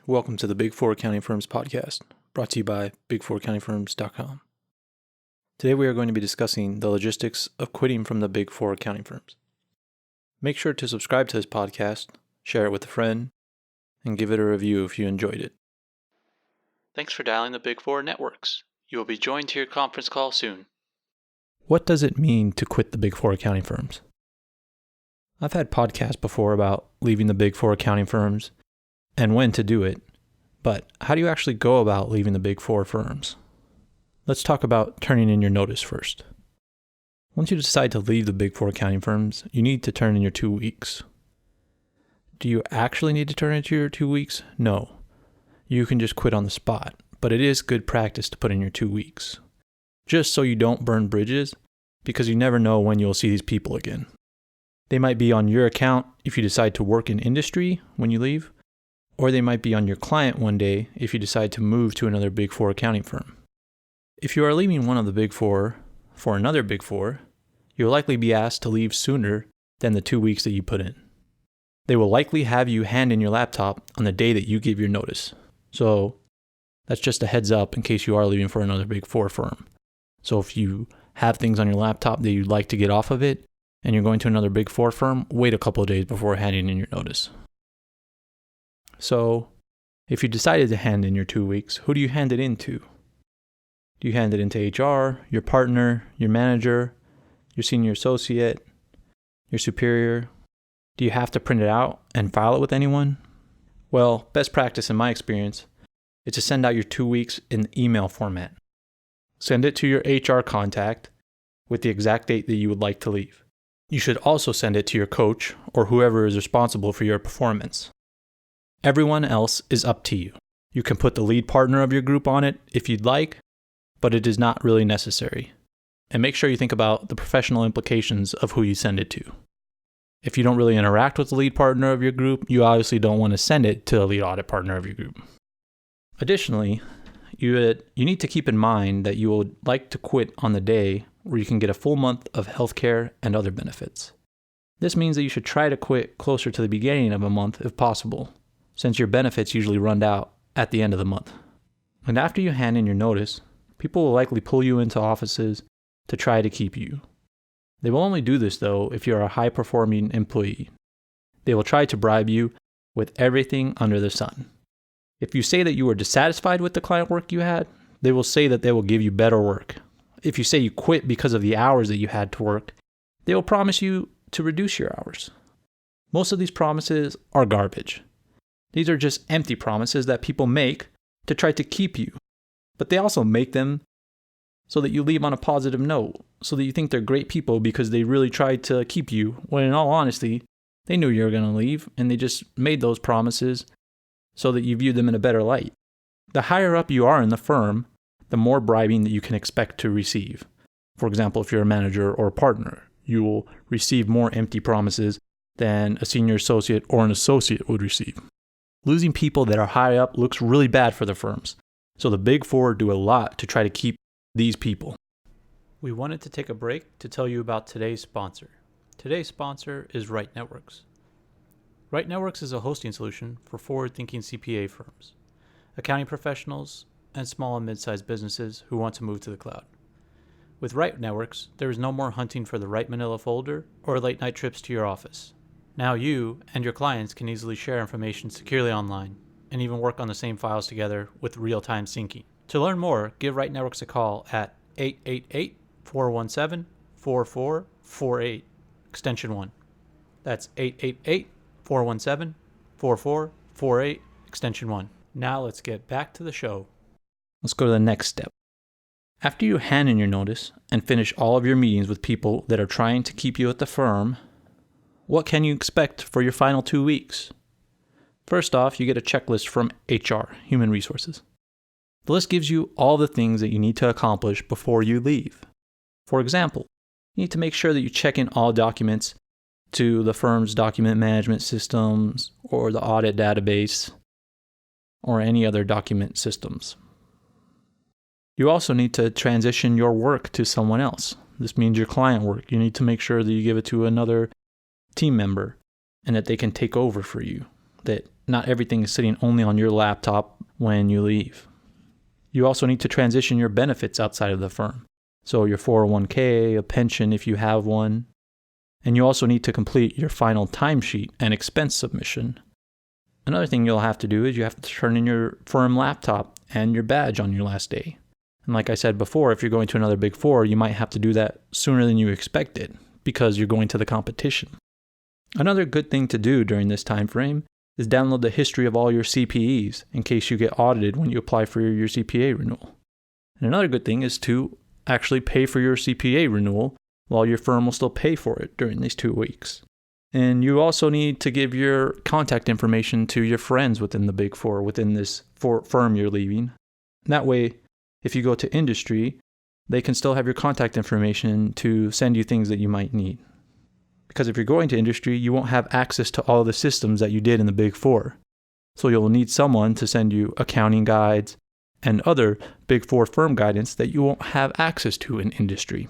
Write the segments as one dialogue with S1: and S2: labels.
S1: Welcome to the Big Four Accounting Firms podcast, brought to you by big4accountingfirms.com. Today we are going to be discussing the logistics of quitting from the Big Four accounting firms. Make sure to subscribe to this podcast, share it with a friend, and give it a review if you enjoyed it. Thanks for dialing the Big Four networks. You will be joined to your conference call soon. What does it mean to quit the Big Four accounting firms? I've had podcasts before about leaving the Big Four accounting firms and when to do it, but how do you actually go about leaving the Big Four firms? Let's talk about turning in your notice first. Once you decide to leave the Big Four accounting firms, you need to turn in your 2 weeks. Do you actually need to turn into your 2 weeks? No. You can just quit on the spot, but it is good practice to put in your 2 weeks. Just so you don't burn bridges, because you never know when you'll see these people again. They might be on your account if you decide to work in industry when you leave, or they might be on your client one day if you decide to move to another Big Four accounting firm. If you are leaving one of the Big Four for another Big Four, you'll likely be asked to leave sooner than the 2 weeks that you put in. They will likely have you hand in your laptop on the day that you give your notice. So that's just a heads up in case you are leaving for another Big Four firm. So if you have things on your laptop that you'd like to get off of it and you're going to another Big Four firm, wait a couple of days before handing in your notice. So, if you decided to hand in your 2 weeks, who do you hand it in to? Do you hand it into HR, your partner, your manager, your senior associate, your superior? Do you have to print it out and file it with anyone? Well, best practice in my experience is to send out your 2 weeks in email format. Send it to your HR contact with the exact date that you would like to leave. You should also send it to your coach or whoever is responsible for your performance. Everyone else is up to you. You can put the lead partner of your group on it if you'd like, but it is not really necessary. And make sure you think about the professional implications of who you send it to. If you don't really interact with the lead partner of your group, you obviously don't want to send it to the lead audit partner of your group. Additionally, you need to keep in mind that you would like to quit on the day where you can get a full month of healthcare and other benefits. This means that you should try to quit closer to the beginning of a month if possible, since your benefits usually run out at the end of the month. And after you hand in your notice, people will likely pull you into offices to try to keep you. They will only do this, though, if you're a high-performing employee. They will try to bribe you with everything under the sun. If you say that you were dissatisfied with the client work you had, they will say that they will give you better work. If you say you quit because of the hours that you had to work, they will promise you to reduce your hours. Most of these promises are garbage. These are just empty promises that people make to try to keep you. But they also make them so that you leave on a positive note, so that you think they're great people because they really tried to keep you, when in all honesty, they knew you were going to leave, and they just made those promises so that you view them in a better light. The higher up you are in the firm, the more bribing that you can expect to receive. For example, if you're a manager or a partner, you will receive more empty promises than a senior associate or an associate would receive. Losing people that are high up looks really bad for the firms, so the Big Four do a lot to try to keep these people. We wanted to take a break to tell you about today's sponsor. Today's sponsor is Right Networks. Right Networks is a hosting solution for forward-thinking CPA firms, accounting professionals, and small and mid-sized businesses who want to move to the cloud. With Right Networks, there is no more hunting for the right manila folder or late-night trips to your office. Now you and your clients can easily share information securely online and even work on the same files together with real-time syncing. To learn more, give Right Networks a call at 888-417-4448, extension 1. That's 888-417-4448, extension 1. Now let's get back to the show. Let's go to the next step. After you hand in your notice and finish all of your meetings with people that are trying to keep you at the firm, what can you expect for your final 2 weeks? First off, you get a checklist from HR, Human Resources. The list gives you all the things that you need to accomplish before you leave. For example, you need to make sure that you check in all documents to the firm's document management systems or the audit database or any other document systems. You also need to transition your work to someone else. This means your client work. You need to make sure that you give it to another team member and that they can take over for you. that not everything is sitting only on your laptop when you leave. You also need to transition your benefits outside of the firm. So your 401k, a pension if you have one. And you also need to complete your final timesheet and expense submission. Another thing you'll have to do is you have to turn in your firm laptop and your badge on your last day. And like I said before, if you're going to another Big Four, you might have to do that sooner than you expected because you're going to the competition. Another good thing to do during this time frame is download the history of all your CPEs in case you get audited when you apply for your CPA renewal. And another good thing is to actually pay for your CPA renewal while your firm will still pay for it during these 2 weeks. And you also need to give your contact information to your friends within the Big Four, within this firm you're leaving. That way, if you go to industry, they can still have your contact information to send you things that you might need. Because if you're going to industry, you won't have access to all the systems that you did in the Big Four. So you'll need someone to send you accounting guides and other Big Four firm guidance that you won't have access to in industry.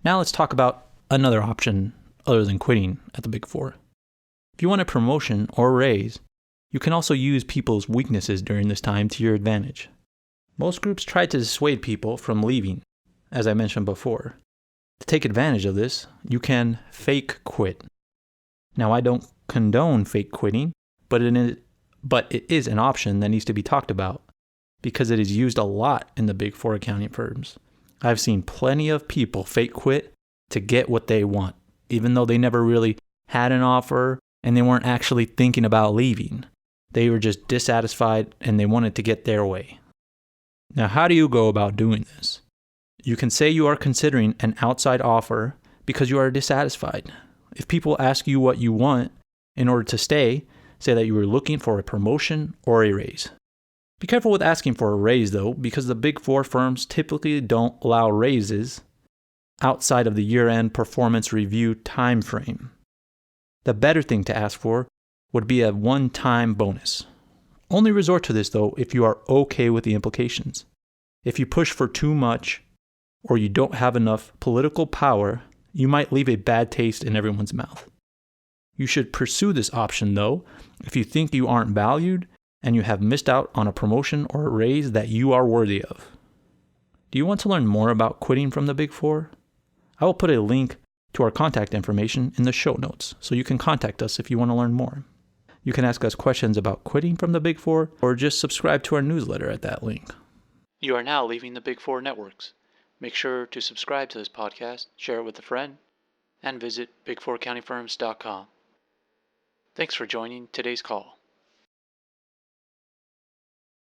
S1: Now let's talk about another option other than quitting at the Big Four. If you want a promotion or raise, you can also use people's weaknesses during this time to your advantage. Most groups try to dissuade people from leaving, as I mentioned before. To take advantage of this, you can fake quit. Now, I don't condone fake quitting, but it is an option that needs to be talked about because it is used a lot in the Big Four accounting firms. I've seen plenty of people fake quit to get what they want, even though they never really had an offer and they weren't actually thinking about leaving. They were just dissatisfied and they wanted to get their way. Now, how do you go about doing this? You can say you are considering an outside offer because you are dissatisfied. If people ask you what you want in order to stay, say that you are looking for a promotion or a raise. Be careful with asking for a raise though, because the Big Four firms typically don't allow raises outside of the year-end performance review time frame. The better thing to ask for would be a one-time bonus. Only resort to this though if you are okay with the implications. If you push for too much or you don't have enough political power, you might leave a bad taste in everyone's mouth. You should pursue this option though if you think you aren't valued and you have missed out on a promotion or a raise that you are worthy of. Do you want to learn more about quitting from the Big Four? I will put a link to our contact information in the show notes, so you can contact us if you want to learn more. You can ask us questions about quitting from the Big Four or just subscribe to our newsletter at that link. You are now leaving the Big Four networks. Make sure to subscribe to this podcast, share it with a friend, and visit bigfouraccountingfirms.com. Thanks for joining today's call.